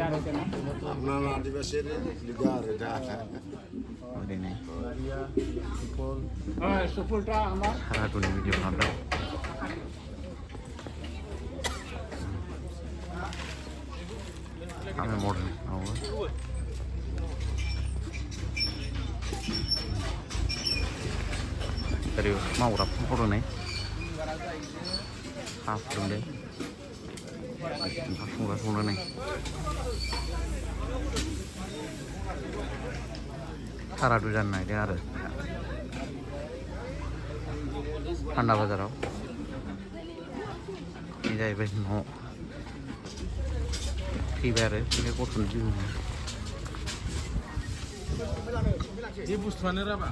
আপনার আদিবাসীর লিগার এটা সুফলটা আমার সারাটুনি ভিডিও বানাবো আমি model tadi mau rap photo này half dong deh langsung này Saradu jalan naik dia ada Anda bazar ini jadi best no tiba-tiba ini kotor juga ini bus mana apa?